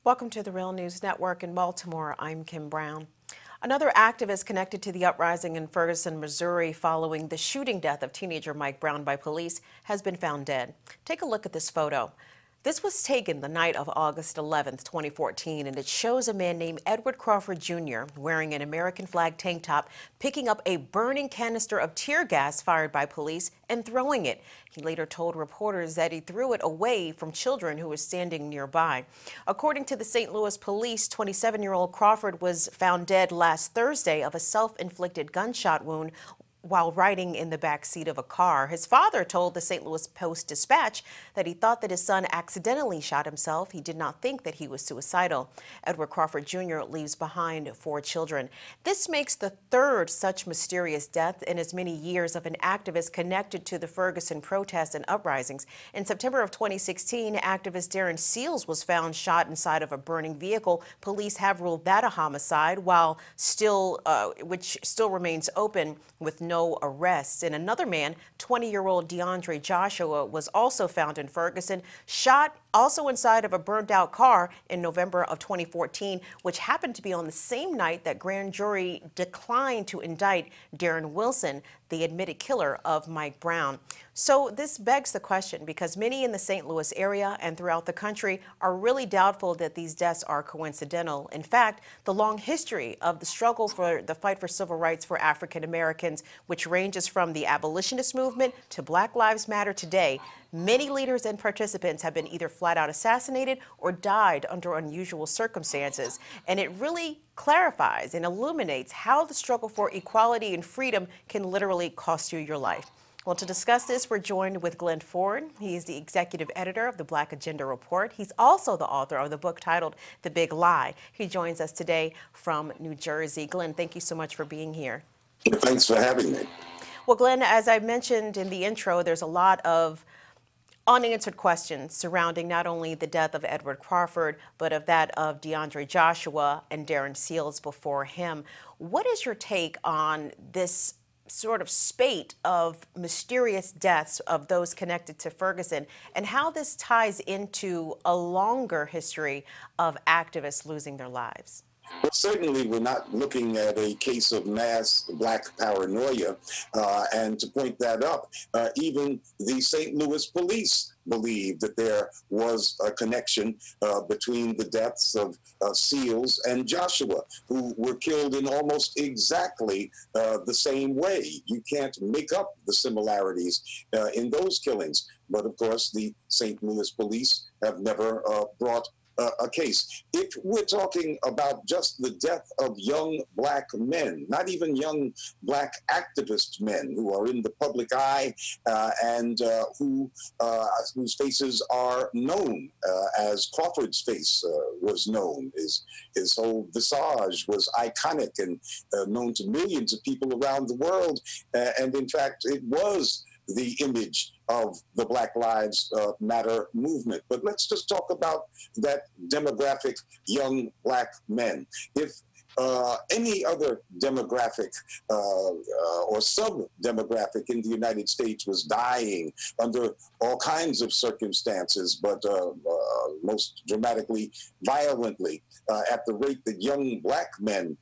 Welcome to the Real News Network in Baltimore. I'm Kim Brown. Another activist connected to the uprising in Ferguson, Missouri following the shooting death of teenager Mike Brown by police has been found dead. Take a look at this photo. This was taken the night of August 11th, 2014, and it shows a man named Edward Crawford Jr. wearing an American flag tank top, picking up a burning canister of tear gas fired by police and throwing it. He later told reporters that he threw it away from children who were standing nearby. According to the St. Louis police, 27-year-old Crawford was found dead last Thursday of a self-inflicted gunshot wound while riding in the back seat of a car. His father told the St. Louis Post-Dispatch that he thought that his son accidentally shot himself. He did not think that he was suicidal. Edward Crawford Jr. leaves behind 4 children. This makes the third such mysterious death in as many years of an activist connected to the Ferguson protests and uprisings. In September of 2016, activist Darren Seals was found shot inside of a burning vehicle. Police have ruled that a homicide, which still remains open with no arrests. And another man, 20-year-old DeAndre Joshua, was also found in Ferguson, shot also inside of a burned-out car in November of 2014, which happened to be on the same night that grand jury declined to indict Darren Wilson, the admitted killer of Mike Brown. So this begs the question, because many in the St. Louis area and throughout the country are really doubtful that these deaths are coincidental. In fact, the long history of the struggle for the fight for civil rights for African Americans, which ranges from the abolitionist movement to Black Lives Matter today, many leaders and participants have been either flat out assassinated or died under unusual circumstances. And it really clarifies and illuminates how the struggle for equality and freedom can literally cost you your life. Well, to discuss this, we're joined with Glen Ford. He is the executive editor of the Black Agenda Report. He's also the author of the book titled The Big Lie. He joins us today from New Jersey. Glen, thank you so much for being here. Thanks for having me. Well, Glen, as I mentioned in the intro, there's a lot of unanswered questions surrounding not only the death of Edward Crawford, but of that of DeAndre Joshua and Darren Seals before him. What is your take on this sort of spate of mysterious deaths of those connected to Ferguson, and how this ties into a longer history of activists losing their lives? Well, certainly we're not looking at a case of mass Black paranoia, and to point that up, even the St. Louis police believed that there was a connection between the deaths of Seals and Joshua, who were killed in almost exactly the same way. You can't make up the similarities in those killings. But of course, the St. Louis police have never brought a case. If we're talking about just the death of young Black men, not even young Black activist men who are in the public eye and whose faces are known, as Crawford's face was known, his whole visage was iconic and known to millions of people around the world, and in fact, it was the image of the Black Lives Matter movement. But let's just talk about that demographic, young Black men. If any other demographic or sub-demographic in the United States was dying under all kinds of circumstances, but most dramatically, violently, at the rate that young Black men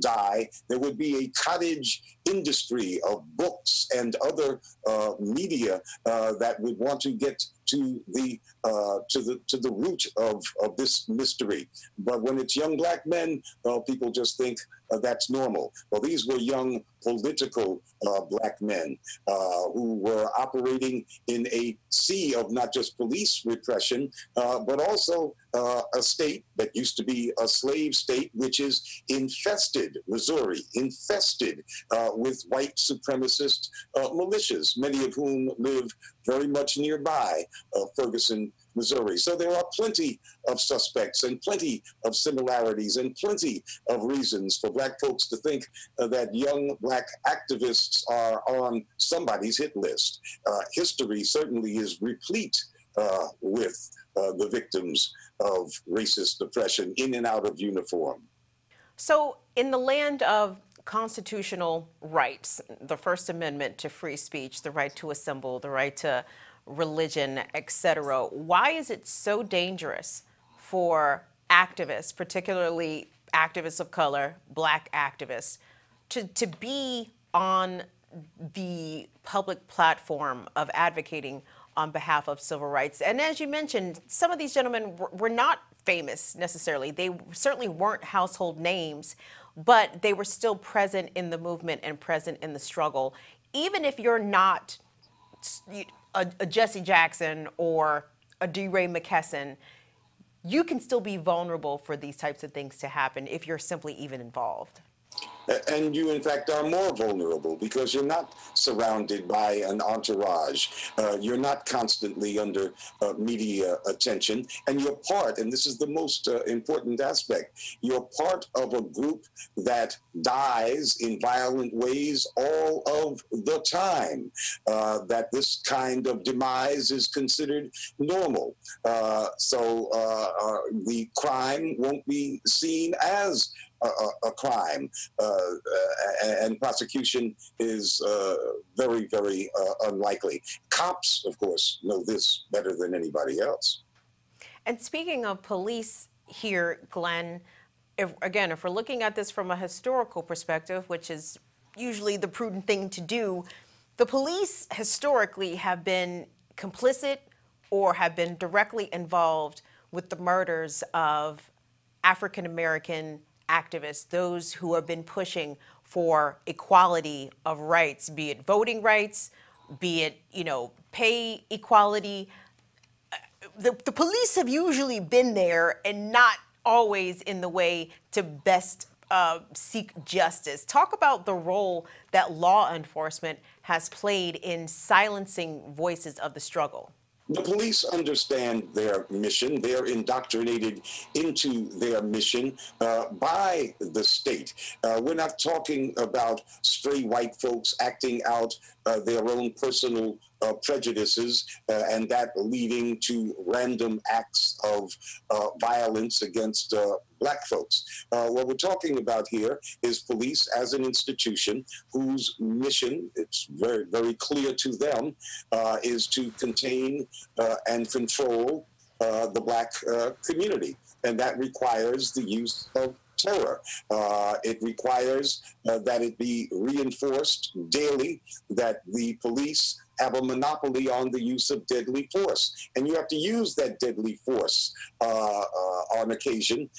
die, there would be a cottage industry of books and other media that would want to get to the root of this mystery. But when it's young Black men, people just think that's normal. Well, these were young political Black men who were operating in a sea of not just police repression, but also a state that used to be a slave state, which is infested, Missouri, infested with white supremacist militias, many of whom live very much nearby Ferguson, Missouri. So there are plenty of suspects and plenty of similarities and plenty of reasons for Black folks to think that young Black activists are on somebody's hit list. History certainly is replete with the victims of racist oppression in and out of uniform. So in the land of constitutional rights, the First Amendment to free speech, the right to assemble, the right to religion, etc., why is it so dangerous for activists, particularly activists of color, black activists, to be on the public platform of advocating on behalf of civil rights. And as you mentioned, some of these gentlemen were not famous necessarily. They certainly weren't household names, but they were still present in the movement and present in the struggle. Even if you're not a Jesse Jackson or a DeRay McKesson, you can still be vulnerable for these types of things to happen if you're simply even involved. And you, in fact, are more vulnerable because you're not surrounded by an entourage. You're not constantly under media attention. And you're part, and this is the most important aspect, you're part of a group that dies in violent ways all of the time. That this kind of demise is considered normal. So the crime won't be seen as a crime, and prosecution is very, very unlikely. Cops, of course, know this better than anybody else. And speaking of police here, Glenn, if we're looking at this from a historical perspective, which is usually the prudent thing to do, the police historically have been complicit or have been directly involved with the murders of African American activists, those who have been pushing for equality of rights, be it voting rights, be it, pay equality. The police have usually been there and not always in the way to best seek justice. Talk about the role that law enforcement has played in silencing voices of the struggle. The police understand their mission. They're indoctrinated into their mission by the state. We're not talking about stray white folks acting out their own personal prejudices and that leading to random acts of violence against black folks. What we're talking about here is police as an institution whose mission, it's very, very clear to them, is to contain and control the black community. And that requires the use of terror. It requires that it be reinforced daily that the police have a monopoly on the use of deadly force. And you have to use that deadly force on occasion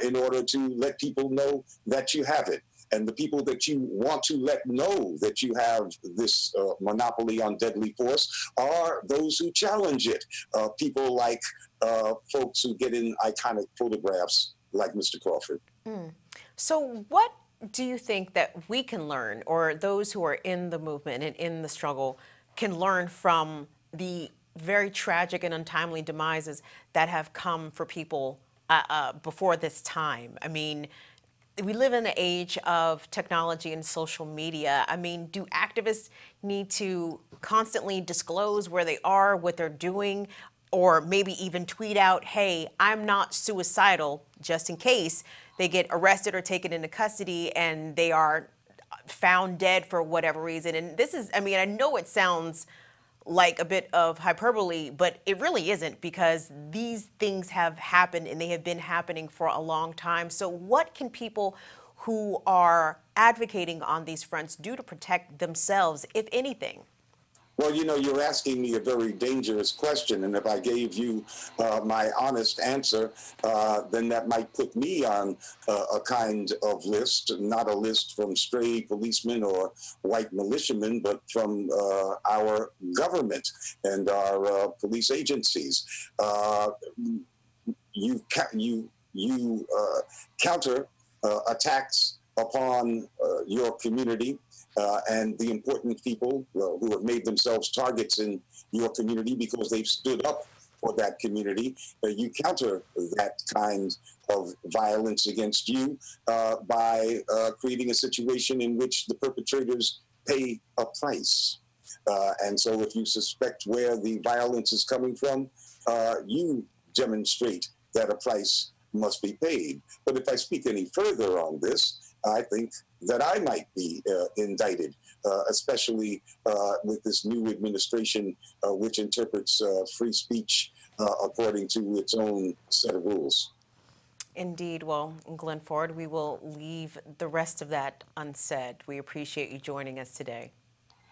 in order to let people know that you have it. And the people that you want to let know that you have this monopoly on deadly force are those who challenge it. People like folks who get in iconic photographs like Mr. Crawford. So what do you think that we can learn, or those who are in the movement and in the struggle can learn from the very tragic and untimely demises that have come for people before this time? I mean, we live in an age of technology and social media. I mean, do activists need to constantly disclose where they are, what they're doing, or maybe even tweet out, hey, I'm not suicidal, just in case they get arrested or taken into custody and they are found dead for whatever reason? And this is, I mean, I know it sounds like a bit of hyperbole, but it really isn't, because these things have happened and they have been happening for a long time. So what can people who are advocating on these fronts do to protect themselves, if anything? Well, you know, you're asking me a very dangerous question, and if I gave you my honest answer, then that might put me on a kind of list, not a list from stray policemen or white militiamen, but from our government and our police agencies. You counter attacks upon your community and the important people who have made themselves targets in your community because they've stood up for that community. You counter that kind of violence against you by creating a situation in which the perpetrators pay a price. And so if you suspect where the violence is coming from, you demonstrate that a price must be paid. But if I speak any further on this, I think that I might be indicted, especially with this new administration, which interprets free speech according to its own set of rules. Indeed. Well, Glen Ford, we will leave the rest of that unsaid. We appreciate you joining us today.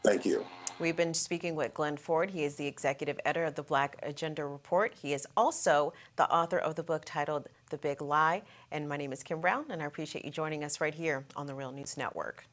Thank you. We've been speaking with Glen Ford. He is the executive editor of the Black Agenda Report. He is also the author of the book titled The Big Lie. And my name is Kim Brown, and I appreciate you joining us right here on the Real News Network.